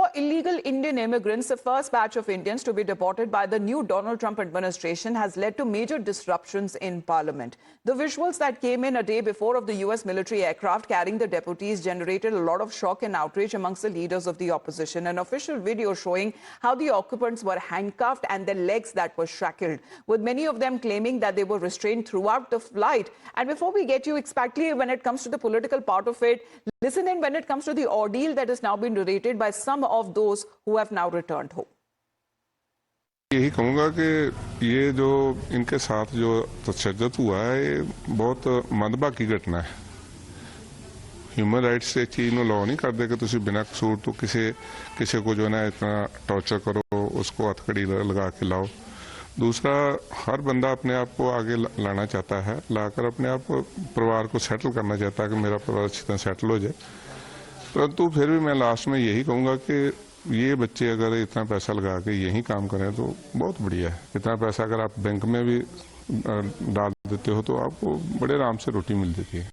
For illegal Indian immigrants, the first batch of Indians to be deported by the new Donald Trump administration has led to major disruptions in Parliament. The visuals that came in a day before of the US military aircraft carrying the deportees generated a lot of shock and outrage amongst the leaders of the opposition. An official video showing how the occupants were handcuffed and their legs that were shackled, with many of them claiming that they were restrained throughout the flight. And before we get you exactly when it comes to the political part of it, listen in when it comes to the ordeal that has now been narrated by some of those who have now returned home. यही कहूँगा कि ये जो इनके साथ जो तशद्दुद हुआ है ये बहुत मंदभागी घटना है। ह्यूमन राइट्स से चीज़ नो लॉ नहीं करते कि तुम बिना कसूर तो किसी को जो है ना इतना टॉर्चर करो, उसको हथकड़ी लगा के लाओ। दूसरा, हर बंदा अपने आप को आगे लाना चाहता है, लाकर अपने आप परिवार को सेटल करना चाहता है कि मेरा परिवार अच्छी तरह सेटल हो जाए। परंतु फिर भी मैं लास्ट में यही कहूँगा कि ये बच्चे अगर इतना पैसा लगा के यही काम करें तो बहुत बढ़िया है। इतना पैसा अगर आप बैंक में भी डाल देते हो तो आपको बड़े आराम से रोटी मिल जाती है।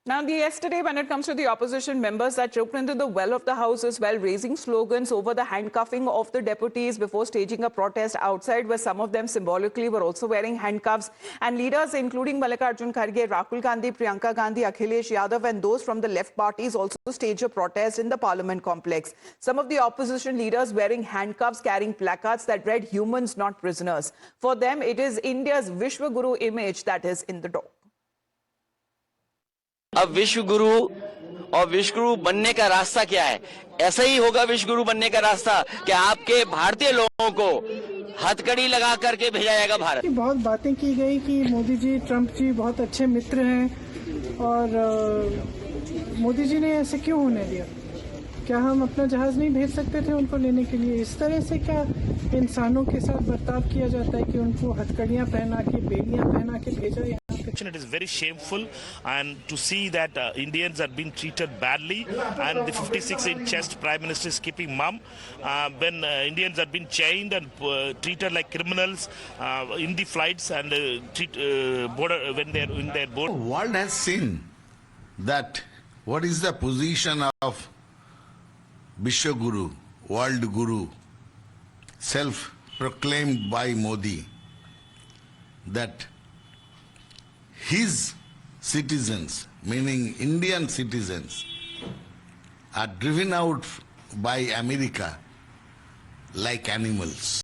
Now, yesterday, when it comes to the opposition members that trooped into the well of the House as well, raising slogans over the handcuffing of the deputies before staging a protest outside, where some of them symbolically were also wearing handcuffs. And leaders, including Mallikarjun Kharge, Rahul Gandhi, Priyanka Gandhi, Akhilesh Yadav, and those from the left parties also staged a protest in the Parliament complex. Some of the opposition leaders wearing handcuffs, carrying placards that read "Humans, not prisoners." For them, it is India's Vishwa Guru image that is in the dock. अब विश्व गुरु और विश्व गुरु बनने का रास्ता क्या है? ऐसा ही होगा विश्व गुरु बनने का रास्ता कि आपके भारतीय लोगों को हथकड़ी लगा करके भेजा जाएगा भारत। बहुत बातें की गई कि मोदी जी, ट्रंप जी बहुत अच्छे मित्र हैं और मोदी जी ने ऐसे क्यों होने दिया? क्या हम अपना जहाज नहीं भेज सकते थे उनको लेने के लिए? इस तरह से क्या इंसानों के साथ बर्ताव किया जाता है कि उनको हथकड़ियां पहना के, बेड़ियां पहना के भेजा? It is very shameful, and to see that Indians are being treated badly, and the 56-inch chest Prime Minister is keeping mum when Indians are being chained and treated like criminals in the flights and border when they are in their board. The world has seen that what is the position of Vishwa Guru, World Guru, self-proclaimed by Modi, that his citizens, meaning Indian citizens, are driven out by America like animals.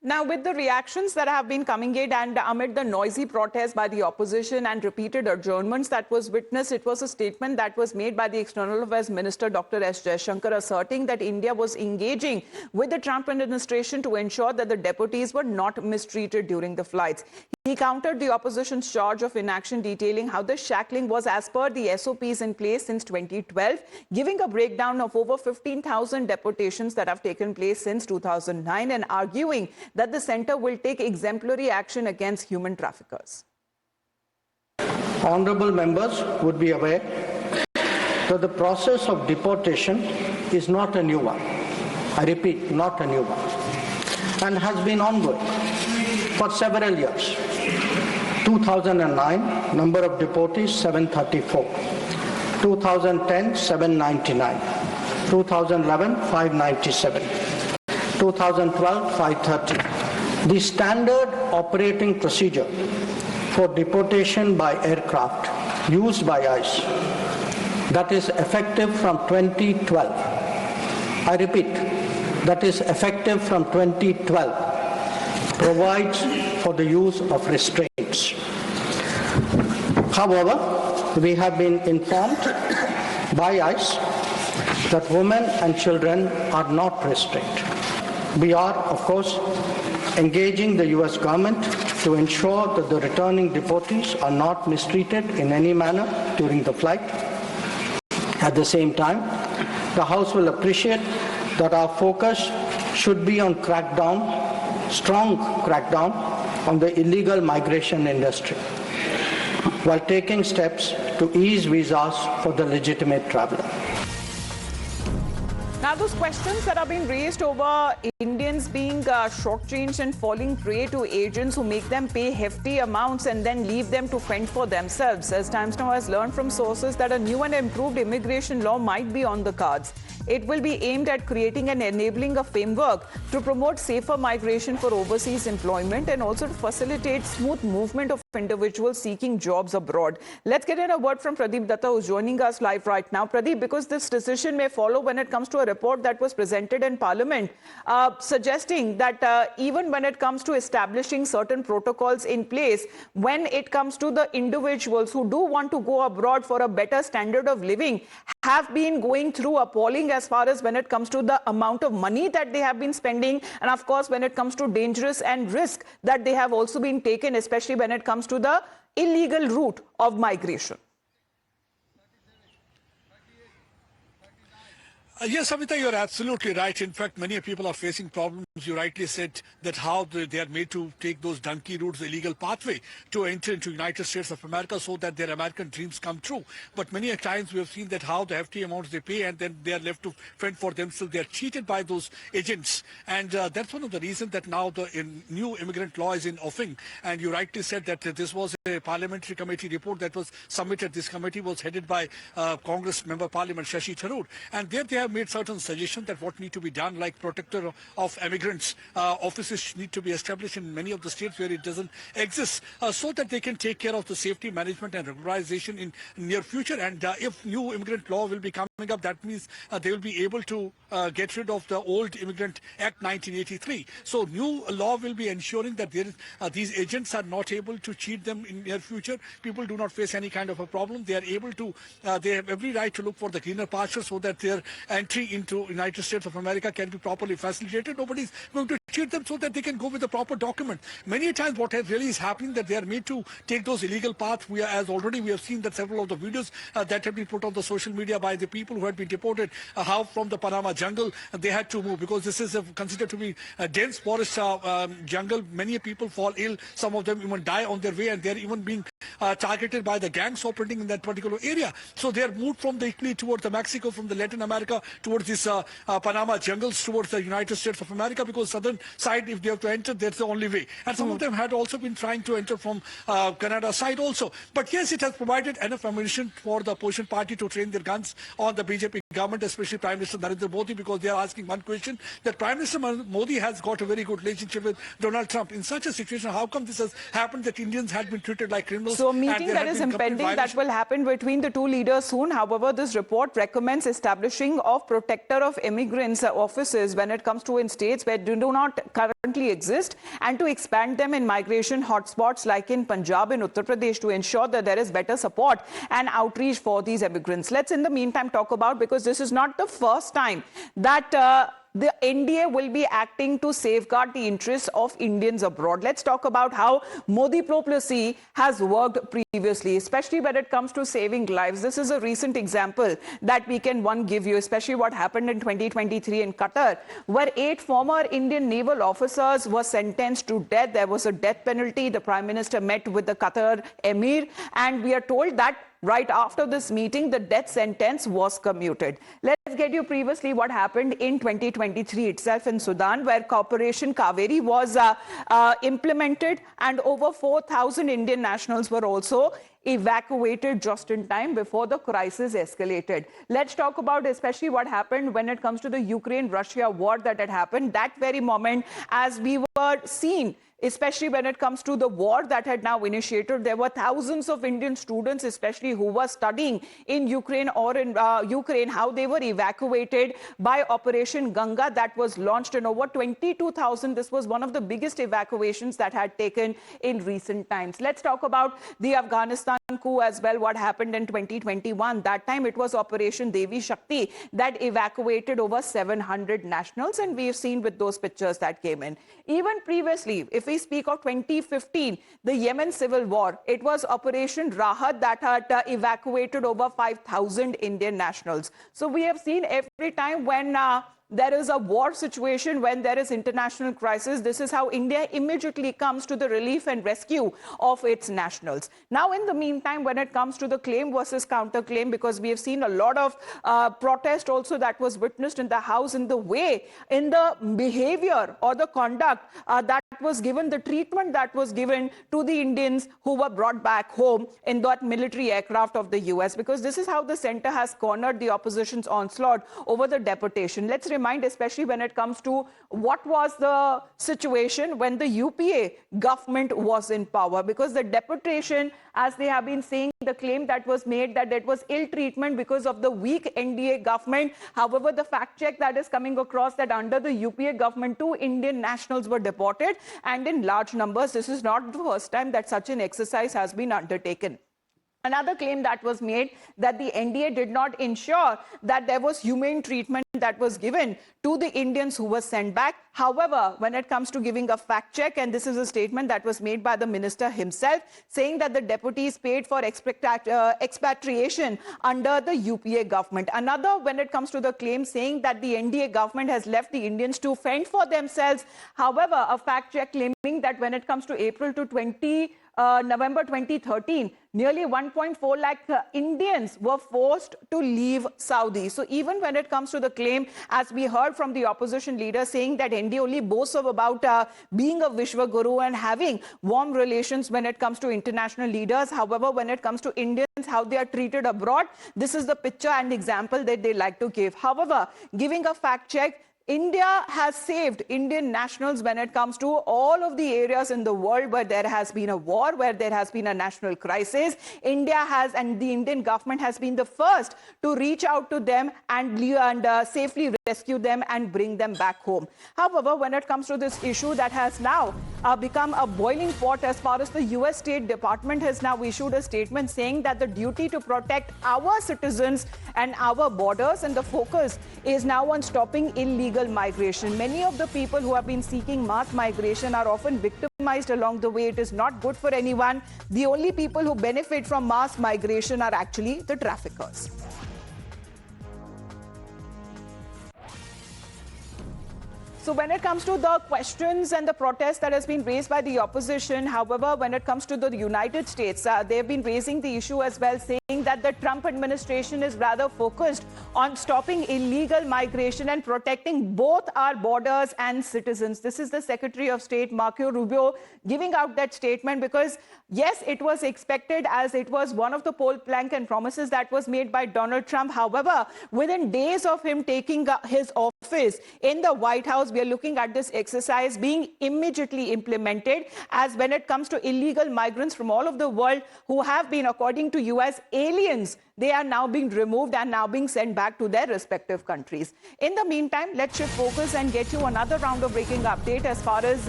Now, with the reactions that have been coming in and amid the noisy protest by the opposition and repeated adjournments that was witnessed, it was a statement that was made by the External Affairs Minister Dr. S. Jaishankar asserting that India was engaging with the Trump administration to ensure that the deportees were not mistreated during the flights. He countered the opposition's charge of inaction, detailing how the shackling was as per the SOPs in place since 2012, giving a breakdown of over 15,000 deportations that have taken place since 2009 and arguing that the centre will take exemplary action against human traffickers. Honourable members would be aware that the process of deportation is not a new one. I repeat, not a new one, and has been ongoing for several years. 2009, number of deportees 734. 2010, 799. 2011, 597. 2012, 530. The standard operating procedure for deportation by aircraft used by ICE, that is effective from 2012. I repeat, that is effective from 2012, provides for the use of restraints. However, we have been informed by ICE that women and children are not restrained. We are, of course, engaging the US government to ensure that the returning deportees are not mistreated in any manner during the flight. At the same time, the House will appreciate that our focus should be on strong crackdown on the illegal migration industry, while taking steps to ease visas for the legitimate traveler. Now, those questions that are being raised over Indians being shortchanged and falling prey to agents who make them pay hefty amounts and then leave them to fend for themselves. As Times Now has learned from sources that a new and improved immigration law might be on the cards. It will be aimed at creating and enabling a framework to promote safer migration for overseas employment and also to facilitate smooth movement of individuals seeking jobs abroad. Let's get in a word from Pradeep Datta, who's joining us live right now. Pradeep, because this decision may follow when it comes to a report that was presented in Parliament, suggesting that even when it comes to establishing certain protocols in place, when it comes to the individuals who do want to go abroad for a better standard of living, have been going through appalling as far as when it comes to the amount of money that they have been spending, and of course when it comes to dangerous and risk that they have also been taken, especially when it comes to the illegal route of migration. Yes, Amita, you're absolutely right. In fact, many people are facing problems. You rightly said that how they are made to take those donkey routes, the illegal pathway to enter into United States of America so that their American dreams come true. But many times we have seen that how the hefty amounts they pay and then they are left to fend for themselves. They are cheated by those agents. And that's one of the reasons that now the new immigrant law is in offing. And you rightly said that this was a parliamentary committee report that was submitted. This committee was headed by Congress member Parliament Shashi Tharoor. And there they have made certain suggestions that what need to be done, like protector of immigrants offices need to be established in many of the states where it doesn't exist, so that they can take care of the safety management and regularization in near future. And if new immigrant law will be coming up, that means they will be able to get rid of the old Immigrant Act 1983. So new law will be ensuring that there is, these agents are not able to cheat them in near future. People do not face any kind of a problem. They are able to, they have every right to look for the greener pastures so that their entry into United States of America can be properly facilitated. Nobody's going to cheat them so that they can go with the proper document. Many times what really is happening that they are made to take those illegal paths. As already we have seen that several of the videos that have been put on the social media by the people who had been deported, how from the Panama jungle they had to move, because this is considered to be a dense forest jungle. Many people fall ill, some of them even die on their way, and they are even being targeted by the gangs operating in that particular area. So they are moved from the Italy towards the Mexico, from the Latin America towards this Panama jungles towards the United States of America, because southern side, if they have to enter, that's the only way. And some of them had also been trying to enter from Canada side also. But yes, it has provided enough ammunition for the opposition party to train their guns on the BJP government, especially Prime Minister Narendra Modi, because they are asking one question, that Prime Minister Modi has got a very good relationship with Donald Trump. In such a situation, how come this has happened that Indians had been treated like criminals? So a meeting that is impending that will happen between the two leaders soon. However, this report recommends establishing of protector of immigrants offices when it comes to in states where do not currently exist, and to expand them in migration hotspots like in Punjab and Uttar Pradesh to ensure that there is better support and outreach for these immigrants. Let's in the meantime talk about, because this is not the first time that the NDA will be acting to safeguard the interests of Indians abroad. Let's talk about how Modi diplomacy has worked previously, especially when it comes to saving lives. This is a recent example that we can give you, especially what happened in 2023 in Qatar, where 8 former Indian naval officers were sentenced to death. There was a death penalty. The Prime Minister met with the Qatar Emir, and we are told that right after this meeting, the death sentence was commuted. Let's get you previously what happened in 2023 itself in Sudan, where Operation Kaveri was implemented, and over 4,000 Indian nationals were also evacuated just in time before the crisis escalated. Let's talk about especially what happened when it comes to the Ukraine-Russia war that had happened. That very moment, as we were seeing, especially when it comes to the war that had now initiated, there were thousands of Indian students, especially who were studying in Ukraine or in Ukraine, how they were evacuated by Operation Ganga that was launched in over 22,000. This was one of the biggest evacuations that had taken in recent times. Let's talk about the Afghanistan coup as well, what happened in 2021. That time it was Operation Devi Shakti that evacuated over 700 nationals, and we've seen with those pictures that came in. Even previously, if we speak of 2015, the Yemen civil war, it was Operation Rahat that had evacuated over 5,000 Indian nationals. So we have seen every time when there is a war situation, when there is international crisis, this is how India immediately comes to the relief and rescue of its nationals. Now, in the meantime, when it comes to the claim versus counterclaim, because we have seen a lot of protest also that was witnessed in the House in the way, in the behavior or the conduct that was given, the treatment that was given to the Indians who were brought back home in that military aircraft of the US, because this is how the center has cornered the opposition's onslaught over the deportation. Let's remind, especially when it comes to what was the situation when the UPA government was in power, because the deportation, as they have been saying, the claim that was made that it was ill treatment because of the weak NDA government. However, the fact check that is coming across that under the UPA government, 2 Indian nationals were deported, and in large numbers. This is not the first time that such an exercise has been undertaken. Another claim that was made that the NDA did not ensure that there was humane treatment that was given to the Indians who were sent back. However, when it comes to giving a fact check, and this is a statement that was made by the minister himself, saying that the deportees paid for expatriation under the UPA government. Another, when it comes to the claim, saying that the NDA government has left the Indians to fend for themselves. However, a fact check claiming that when it comes to April to November 2013, nearly 1.4 lakh Indians were forced to leave Saudi. So even when it comes to the claim, as we heard from the opposition leader saying that NDA only boasts of about being a Vishwa guru and having warm relations when it comes to international leaders. However, when it comes to Indians, how they are treated abroad, this is the picture and example that they like to give. However, giving a fact check, India has saved Indian nationals when it comes to all of the areas in the world where there has been a war, where there has been a national crisis. India has, and the Indian government has been the first to reach out to them and safely rescue them and bring them back home. However, when it comes to this issue that has now become a boiling pot, as far as the US State Department has now issued a statement saying that the duty to protect our citizens and our borders, and the focus is now on stopping illegal migration. Many of the people who have been seeking mass migration are often victimized along the way. It is not good for anyone. The only people who benefit from mass migration are actually the traffickers. So when it comes to the questions and the protests that has been raised by the opposition, however, when it comes to the United States, they have been raising the issue as well, saying that the Trump administration is rather focused on stopping illegal migration and protecting both our borders and citizens. This is the Secretary of State, Marco Rubio, giving out that statement because, yes, it was expected, as it was one of the poll plank and promises that was made by Donald Trump. However, within days of him taking his office in the White House, we are looking at this exercise being immediately implemented, as when it comes to illegal migrants from all of the world who have been, according to US, aliens, they are now being removed and now being sent back to their respective countries. In the meantime, let's shift focus and get you another round of breaking update as far as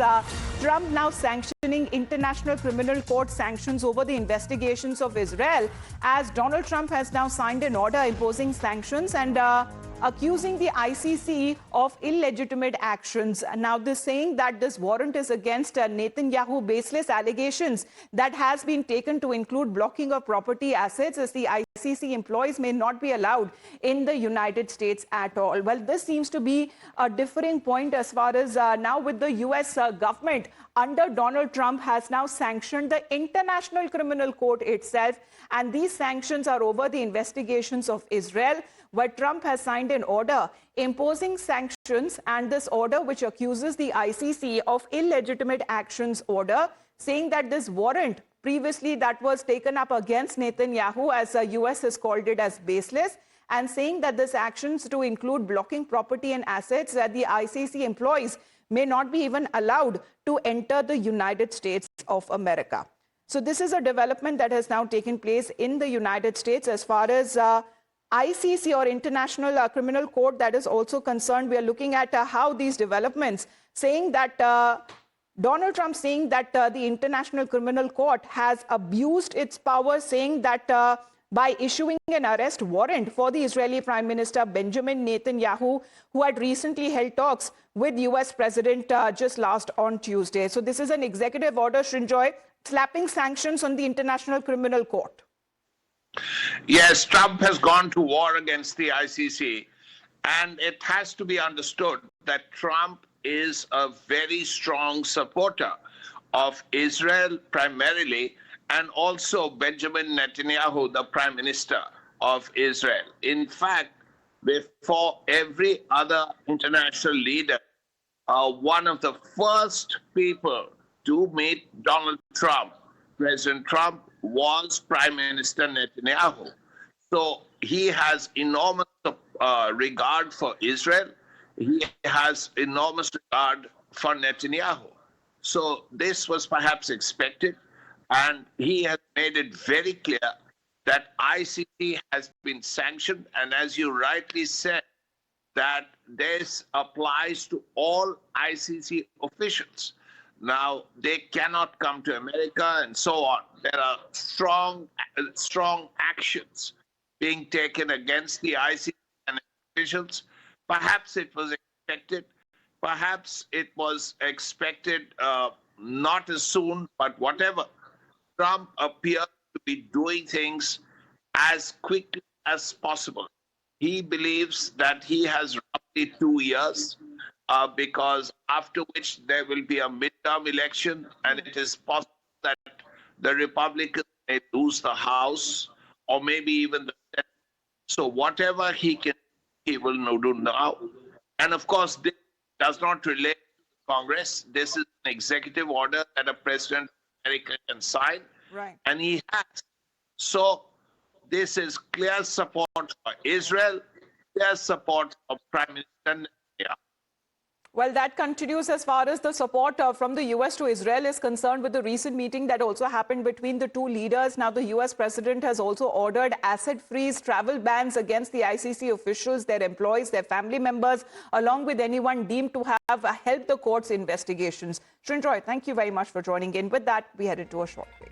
Trump now sanctioning International Criminal Court sanctions over the investigations of Israel, as Donald Trump has now signed an order imposing sanctions and accusing the ICC of illegitimate actions. Now, this saying that this warrant is against Netanyahu baseless allegations that has been taken to include blocking of property assets, as the ICC employees may not be allowed in the United States at all. Well, this seems to be a differing point as far as now with the US government under Donald Trump has now sanctioned the International Criminal Court itself, and these sanctions are over the investigations of Israel, where Trump has signed an order imposing sanctions, and this order, which accuses the ICC of illegitimate actions order, saying that this warrant previously that was taken up against Netanyahu, as the US has called it, as baseless, and saying that this actions to include blocking property and assets that the ICC employees may not be even allowed to enter the United States of America. So this is a development that has now taken place in the United States as far as ICC or International Criminal Court that is also concerned. We are looking at how these developments, saying that Donald Trump saying that the International Criminal Court has abused its power, saying that by issuing an arrest warrant for the Israeli Prime Minister Benjamin Netanyahu, who had recently held talks with US President just last on Tuesday. So this is an executive order, Srinjoy, slapping sanctions on the International Criminal Court. Yes, Trump has gone to war against the ICC, And it has to be understood that Trump is a very strong supporter of Israel primarily, and also Benjamin Netanyahu, the Prime Minister of Israel. In fact, before every other international leader, one of the first people to meet Donald Trump, President Trump, was Prime Minister Netanyahu. So he has enormous regard for Israel. He has enormous regard for Netanyahu. So this was perhaps expected, and he has made it very clear that ICC has been sanctioned, and as you rightly said, that this applies to all ICC officials. Now, they cannot come to America and so on. There are strong actions being taken against the ICC and officials. Perhaps it was expected. Perhaps it was expected not as soon, but whatever. Trump appears to be doing things as quickly as possible. He believes that he has roughly 2 years, because after which there will be a midterm election, and it is possible that the Republicans may lose the House or maybe even the Senate. So whatever he can, he will do now. And of course, this does not relate to Congress. This is an executive order that a president of America can sign, Right. and he has. So this is clear support for Israel, clear support for Prime Minister Netanyahu. Well, that continues as far as the support from the US to Israel is concerned, with the recent meeting that also happened between the two leaders. Now, the US president has also ordered asset freeze, travel bans against the ICC officials, their employees, their family members, along with anyone deemed to have helped the court's investigations. Srinjoy, thank you very much for joining in. With that, we head into a short break.